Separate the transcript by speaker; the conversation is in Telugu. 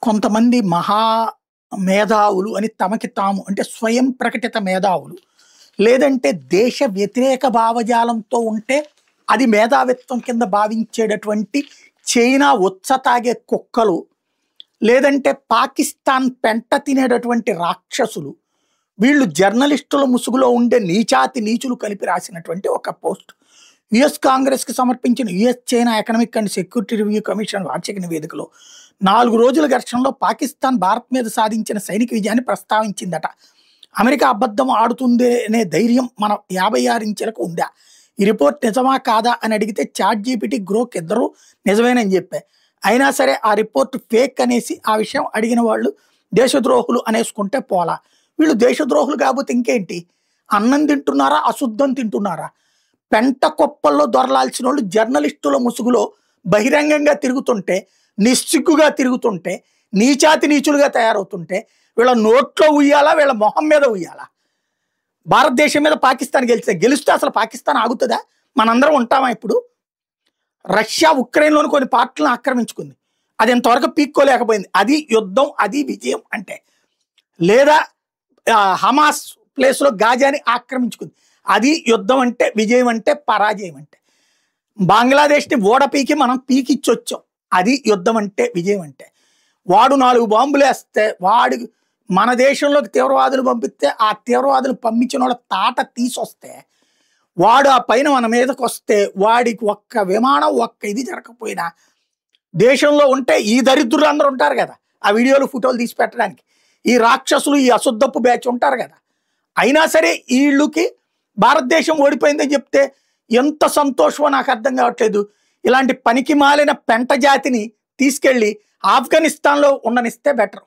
Speaker 1: కొంతమంది మహా మేధావులు అని తమకి తాము అంటే స్వయం ప్రకటిత మేధావులు లేదంటే దేశ వ్యతిరేక భావజాలంతో ఉంటే అది మేధావిత్వం కింద భావించేటటువంటి చైనా ఉచ్చ తాగే కుక్కలు లేదంటే పాకిస్తాన్ పెంట తినేటటువంటి రాక్షసులు వీళ్ళు జర్నలిస్టుల ముసుగులో ఉండే నీచాతి నీచులు కలిపి రాసినటువంటి ఒక పోస్ట్ యుఎస్ కాంగ్రెస్కి సమర్పించిన US China economic and security review commission వార్షిక నివేదికలో 4 రోజుల ఘర్షణలో పాకిస్తాన్ భారత్ మీద సాధించిన సైనిక విజయాన్ని ప్రస్తావించిందట. అమెరికా అబద్ధం ఆడుతుంది అనే ధైర్యం మన 56 ఇంచులకు ఉందా? ఈ రిపోర్ట్ నిజమా కాదా అని అడిగితే చాట్ జీపీటీ గ్రోక్ ఇద్దరు నిజమేనని చెప్పే అయినా సరే ఆ రిపోర్ట్ ఫేక్ అనేసి ఆ విషయం అడిగిన వాళ్ళు దేశద్రోహులు అనేసుకుంటే పోలా. వీళ్ళు దేశద్రోహులు కాకపోతే ఇంకేంటి? అన్నం తింటున్నారా అశుద్ధం తింటున్నారా? పెంట కుప్పల్లో దొరలాల్సిన వాళ్ళు జర్నలిస్టుల ముసుగులో బహిరంగంగా తిరుగుతుంటే నిస్సిగ్గుగా తిరుగుతుంటే నీచాతి నీచులుగా తయారవుతుంటే వీళ్ళ నోట్లో ఉయ్యాలా వీళ్ళ మొహం మీద ఉయ్యాలా? భారతదేశం మీద పాకిస్తాన్ గెలిస్తే అసలు పాకిస్తాన్ ఆగుతుందా? మనందరం ఉంటామా? ఇప్పుడు రష్యా ఉక్రెయిన్లోని కొన్ని పార్టీలను ఆక్రమించుకుంది, అది ఇంతవరకు పీక్కోలేకపోయింది. అది యుద్ధం, అది విజయం అంటే. లేదా హమాస్ ప్లేస్లో గాజాని ఆక్రమించుకుంది, అది యుద్ధం అంటే విజయం అంటే పరాజయం అంటే. బంగ్లాదేశ్ని ఓడ పీకి మనం పీకిచ్చొచ్చాం, అది యుద్ధం అంటే విజయం అంటే. వాడు 4 బాంబులు వేస్తే వాడు మన దేశంలోకి తీవ్రవాదులు పంపిస్తే ఆ తీవ్రవాదులు పంపించిన వాళ్ళ తాట తీసొస్తే వాడు ఆ పైన మన మీదకి వస్తే వాడికి ఒక్క విమానం ఒక్క ఇది జరగకపోయినా దేశంలో ఉంటే ఈ దరిద్రులు అందరూ ఉంటారు కదా, ఆ వీడియోలు ఫోటోలు తీసి పెట్టడానికి ఈ రాక్షసులు ఈ అశుద్ధపు బ్యాచ్ ఉంటారు కదా. అయినా సరే వీళ్ళకి భారతదేశం ఓడిపోయిందని చెప్తే ఎంత సంతోషమో నాకు అర్థం కావట్లేదు. ఇలాంటి పనికి మాలిన పెంట జాతిని తీసుకెళ్ళి ఆఫ్ఘనిస్తాన్లో ఉండనిస్తే బెటర్.